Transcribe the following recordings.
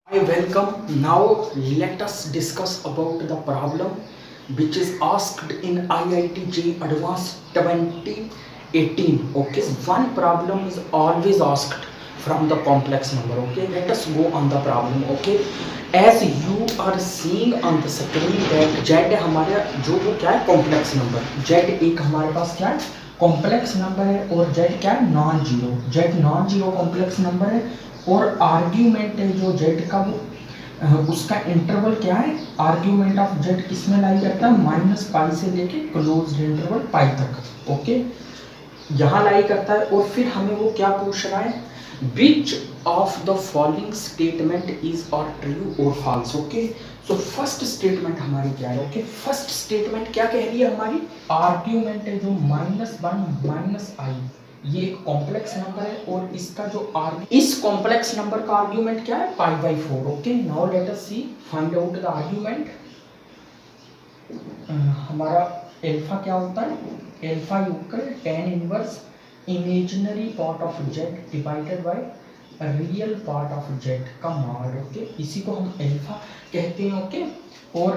I welcome. Now let us discuss about the problem which is asked in IIT JEE Advanced 2018. Okay, one problem is always asked from the complex number. Okay, let us go on the problem. Okay, as you are seeing on the screen that Z हमारा जो वो क्या है complex number, Z एक हमारे पास क्या है कॉम्प्लेक्स नंबर है और Z क्या है non zero, Z non zero complex number है और आर्ग्यूमेंट है जो Z का वो उसका इंटरवल क्या है, आर्ग्यूमेंट ऑफ Z किस में लाई करता है -पाई से लेके क्लोज्ड इंटरवल पाई तक। ओके, यहाँ लाई करता है और फिर हमें वो क्या पूछ रहा है, which of the following statement is और ट्रू और false. Okay, so first statement हमारी क्या है। ओके, फर्स्ट स्टेटमेंट क्या कह रही है हमारी, आर्ग्यूमेंट है जो -1 - i, ये एक कॉम्प्लेक्स नंबर है और इसका जो इस कॉम्प्लेक्स नंबर का आर्ग्यूमेंट क्या है π/4। Okay, now let us see find out the argument. हमारा एल्फा क्या होता है, alpha equal tan inverse imaginary part of z divided by real part of z का मॉड। ओके, इसी को हम एल्फा कहते हैं। ओके, और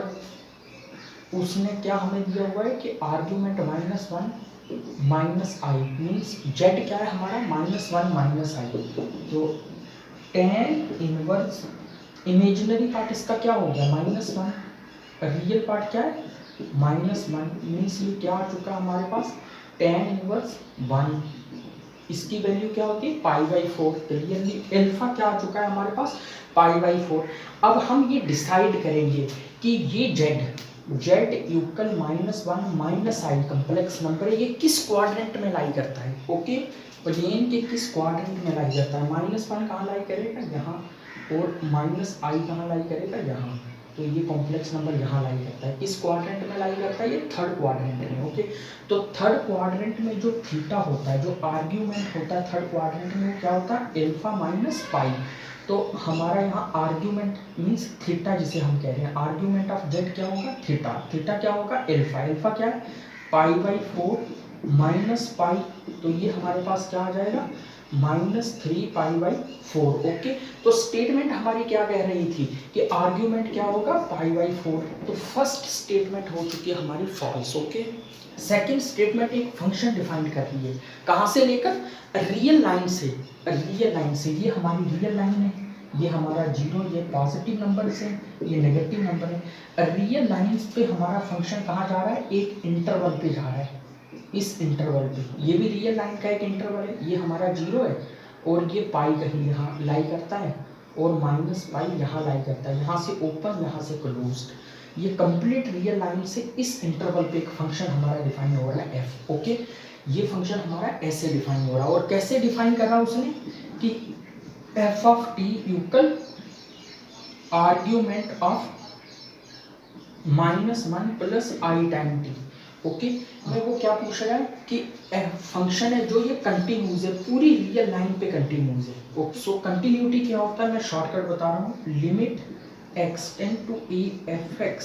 उसने क्या हमें दिया हुआ है कि आर्ग्यूमेंट -1 - i मीन्स z क्या है हमारा -1 - i, तो tan इनवर्स इमेजिनरी पार्ट इसका क्या हो गया -1, रियल पार्ट क्या है -1 मीन्स ये क्या आ चुका है हमारे पास tan इनवर्स 1, इसकी वैल्यू क्या होती है π/4, क्लियरली एल्फा क्या आ चुका है हमारे पास π/4। अब हम ये डिसाइड करेंगे कि ये z equal -1 - i complex number है, ये किस क्वाड्रेंट में लाई करता है। ओके, प्लेन के किस क्वाड्रेंट में लाई करता है, -1 कहाँ लाई करेगा यहाँ और -i कहाँ लाई करेगा यहाँ, तो ये कॉम्प्लेक्स नंबर यहाँ लाई करता है, किस क्वाड्रेंट में लाई करता है, ये थर्ड क्वाड्रेंट में। ओके, तो थर्ड क्वाड्रेंट में जो थीटा होता है, जो आर्ग्यूमेंट होता है थर्ड क्वाड्रेंट में क्या होता है एल्फा - पाई, तो हमारा यहाँ आर्ग्यूमेंट मीन्स थीटा जिसे हम कह रहे हैं, आर्ग्यूमेंट ऑफ z क्या होगा थीटा, थीटा क्या होगा एल्फा, एल्फा क्या है π/4 - पाई, तो ये हमारे पास क्या आ जाएगा -3π/4। ओके, तो स्टेटमेंट हमारी क्या कह रही थी कि आर्ग्यूमेंट क्या होगा π/4, तो फर्स्ट स्टेटमेंट हो चुकी है हमारी फॉल्स। ओके, सेकेंड स्टेटमेंट एक फंक्शन डिफाइन कर रही है, कहाँ से लेकर रियल लाइन से, रियल लाइन से, ये हमारी रियल लाइन है, ये हमारा जीरो, ये पॉजिटिव नंबर से, ये नेगेटिव नंबर है, रियल लाइंस पे हमारा फंक्शन कहाँ जा रहा है, एक इंटरवल पे जा रहा है, इस इंटरवल पे, ये भी रियल लाइन का एक इंटरवल है, ये हमारा जीरो है और ये पाई कहीं यहाँ लाई करता है और -पाई यहाँ लाई करता है, यहाँ से ओपन यहाँ से क्लोज्ड, ये कंप्लीट रियल लाइन से इस इंटरवल पे एक फंक्शन हमारा डिफाइन हो रहा है f। ओके, ये फंक्शन हमारा ऐसे डिफाइन हो रहा है और कैसे डिफाइन कर रहा है उसने कि f of t equal argument of -1 + i time t। Okay, मैं वो क्या पूछ रहा है कि फंक्शन है जो ये कंटिन्यूज है, पूरी रियल लाइन पे कंटिन्यूज है। ओके, सो कंटिन्यूटी क्या होता है मैं शॉर्टकट बता रहा हूँ, limit x tends to a f(x).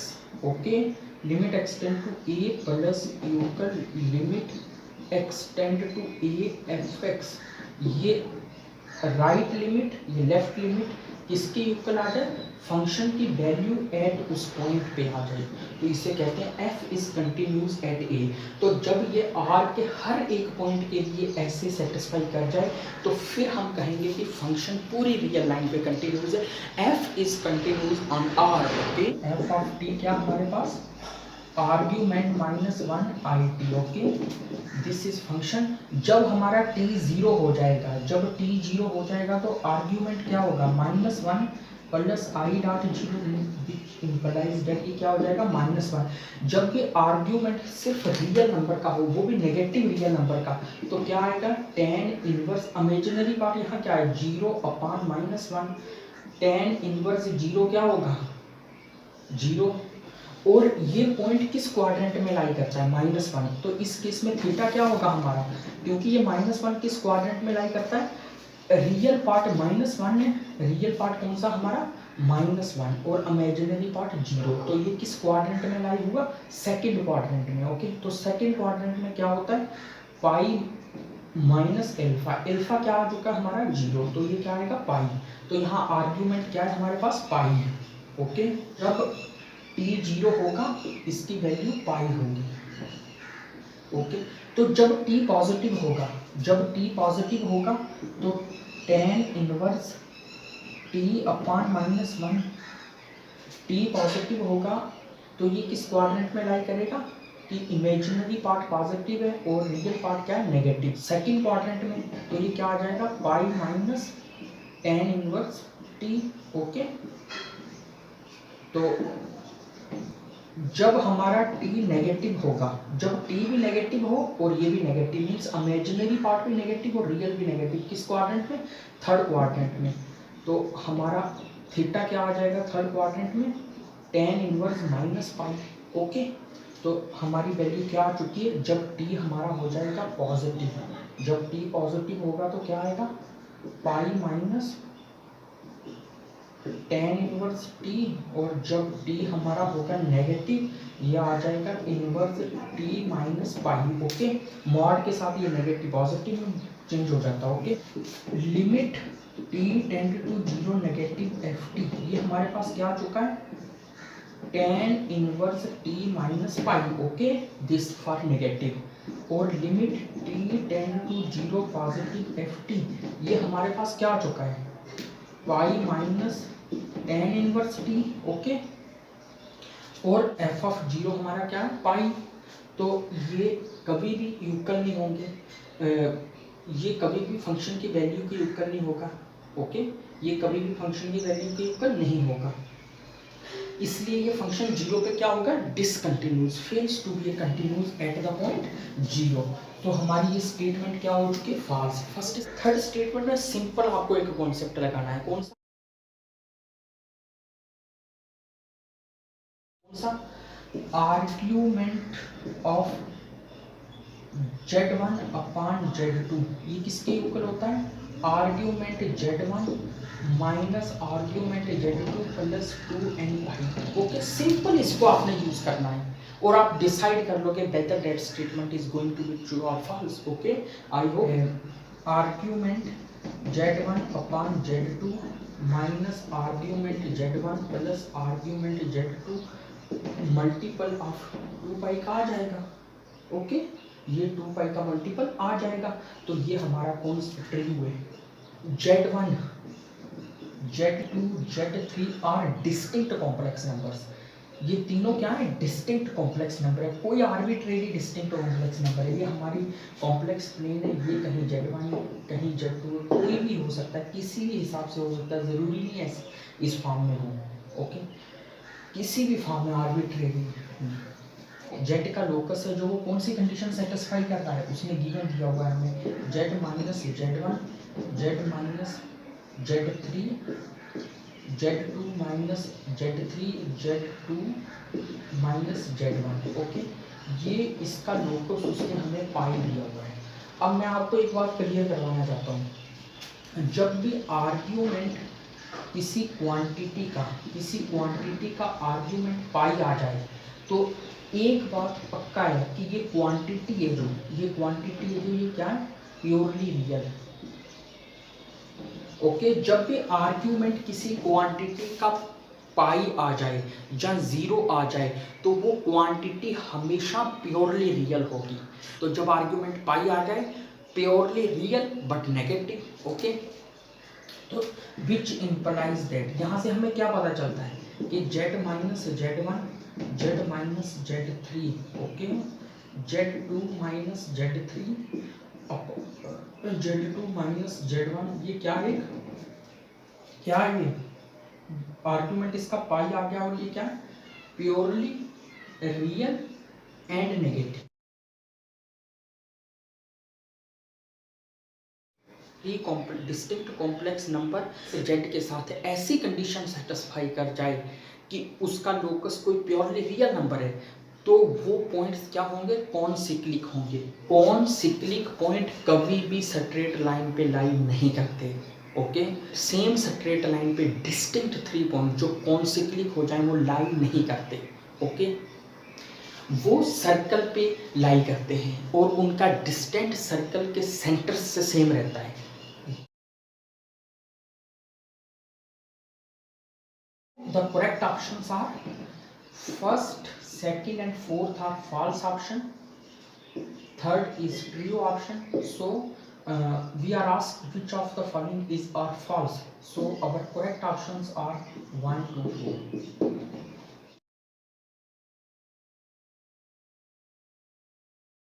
Okay, limit x tends to a plus equal limit x tends to a f(x), ये राइट लिमिट ये लेफ्ट लिमिट किसकी इक्वल आ जाए, फंक्शन की वैल्यू एट उस पॉइंट पे आ जाए, तो इसे कहते हैं f is continuous at a। तो जब ये r के हर एक पॉइंट के लिए ऐसे सेटिस्फाई कर जाए तो फिर हम कहेंगे कि फंक्शन पूरी रियल लाइन पे कंटिन्यूस है, f is continuous on r। Okay, f of t क्या हमारे पास argument -1 i t। Okay, this is function, जब हमारा t 0 हो जाएगा, जब t 0 हो जाएगा तो आर्ग्यूमेंट क्या होगा -1 plus i dot 0 implies that ये क्या हो जाएगा -1। जब भी आर्ग्यूमेंट सिर्फ रियल नंबर का हो, वो भी नेगेटिव रियल नंबर का, तो क्या आएगा tan इनवर्स इमेजिनरी पार्ट यहाँ क्या है 0/-1, tan इनवर्स 0 क्या होगा 0, और ये पॉइंट किस क्वाड्रेंट में लाई करता है -1, तो इस केस में थीटा क्या होगा हमारा, क्योंकि ये -1 किस क्वाड्रेंट में लाई करता है, रियल पार्ट -1 है, रियल पार्ट कौन सा हमारा -1 और इमेजिनरी पार्ट 0, तो ये किस क्वाड्रेंट में लाई हुआ सेकंड क्वाड्रेंट में। ओके, तो सेकंड क्वाड्रेंट में क्या होता है पाई माइनस एल्फा, एल्फा क्या आ चुका है हमारा 0, तो ये क्या आएगा पाई। तो यहाँ आर्ग्यूमेंट क्या है हमारे पास पाई है। ओके, जब t 0 होगा इसकी वैल्यू पाई होगी। ओके, तो जब t पॉजिटिव होगा, जब t पॉजिटिव होगा तो tan inverse t upon -1, t positive होगा तो ये किस क्वाड्रेंट में लाई करेगा कि इमेजिनरी पार्ट पॉजिटिव है और रियल पार्ट क्या है नेगेटिव, सेकंड क्वाड्रेंट में। तो ये क्या आ जाएगा पाई minus tan inverse t। Okay, तो जब हमारा t नेगेटिव होगा, जब t भी नेगेटिव हो और ये भी नेगेटिव, मीन्स इमेजिनरी पार्ट भी नेगेटिव और रियल भी नेगेटिव, किस क्वाड्रेंट में, थर्ड क्वाड्रेंट में। तो हमारा थीटा क्या आ जाएगा थर्ड क्वाड्रेंट में, tan इनवर्स -पाई। ओके, तो हमारी वैल्यू क्या आ चुकी है, जब t हमारा हो जाएगा पॉजिटिव, जब t पॉजिटिव होगा तो क्या आएगा पाई माइनस tan इनवर्स t, और जब t हमारा होगा नेगेटिव ये आ जाएगा inverse t minus pi. Okay, mod के साथ ये नेगेटिव पॉजिटिव में चेंज हो जाता है। Okay, limit t tend to 0 negative ft, ये हमारे पास क्या आ चुका है tan inverse t minus pi. Okay, this for negative, और limit t tend to 0 positive ft, ये हमारे पास क्या आ चुका है pi minus tan inverse t। Okay, और f ऑफ 0 हमारा क्या है पाई। तो ये कभी भी युगल नहीं होंगे, ये कभी भी फंक्शन की वैल्यू की युगल नहीं होगा। ओके, ये कभी भी फंक्शन की वैल्यू की युगल नहीं होगा, इसलिए ये फंक्शन 0 पे क्या होगा discontinuous, fails to be continuous at the point 0। तो हमारी ये स्टेटमेंट क्या हो चुकी है फॉल्स। फर्स्ट थर्ड स्टेटमेंट में सिंपल आपको एक कॉन्सेप्ट लगाना है, कौन सा, argument of Z1 upon Z2, ये किसके इक्वल होता है argument Z1 minus argument Z2 plus 2n। Okay, simple इसको आपने यूज करना है और आप डिसाइड कर लोगे whether that statement is going to be true और false. Okay, I hope argument Z1 upon Z2 minus argument Z1 plus argument Z2 multiple of 2 pi का आ जाएगा। ओके, ये 2 पाई का मल्टीपल आ जाएगा। तो ये हमारा कौन सा ट्री हुए Z1 Z2 Z3 are distinct complex numbers, ये तीनों क्या है डिस्टिंक्ट कॉम्प्लेक्स नंबर है, कोई आर्बिट्रेरी डिस्टिंक्ट कॉम्प्लेक्स नंबर है। ये हमारी कॉम्प्लेक्स प्लेन है, ये कहीं Z1 कहीं Z2 कोई भी हो सकता है, किसी भी हिसाब से हो सकता है, ज़रूरी नहीं है इस फॉर्म में हो। ओके, किसी भी फॉर्म में आर्बिट्रेरी जेड का लोकस है जो वो कौन सी कंडीशन सेटिस्फाई कर रहा है उसने गिवन दिया हुआ है हमें, Z minus Z1 Z minus Z3 Z2 minus Z3 Z2 minus Z1। Okay, ये इसका लोकस उसने हमें पाई दिया हुआ है। अब मैं आपको एक बात क्लियर करवाना चाहता हूँ, जब भी आर्ग्यूमेंट किसी क्वांटिटी का आर्ग्यूमेंट पाई आ जाए तो एक बात पक्का है कि ये क्वांटिटी है जो ये क्या है प्योरली रियल। ओके, जब भी आर्ग्यूमेंट किसी क्वांटिटी का पाई आ जाए या 0 आ जाए तो वो क्वांटिटी हमेशा प्योरली रियल होगी। तो जब आर्ग्यूमेंट पाई आ जाए purely real but negative. Okay, तो विच इम्प्लाइज दैट, यहाँ से हमें क्या पता चलता है कि Z minus Z1 Z minus Z3 okay Z2 minus Z3 Z2 minus Z1, ये क्या है ये आर्गुमेंट इसका पाई आ गया और ये क्या है purely real and negative. Distinct complex number Z के साथ ऐसी कंडीशन सेटिस्फाई कर जाए कि उसका लोकस कोई प्योरली रियल नंबर है तो वो पॉइंट्स क्या होंगे कॉनसिक्लिक होंगे। कॉनसिक्लिक पॉइंट कभी भी स्ट्रेट लाइन पे लाई नहीं करते। ओके, सेम स्ट्रेट लाइन पे डिस्टिंक्ट 3 पॉइंट जो कॉनसिक्लिक हो जाए वो लाई नहीं करते। ओके, वो सर्कल पे लाई करते हैं और उनका डिस्टेंस सर्कल के सेंटर से सेम रहता है। The correct options are first, second and fourth are false option. Third is true option. So we are asked which of the following is are false. So our correct options are 1, 2, 4.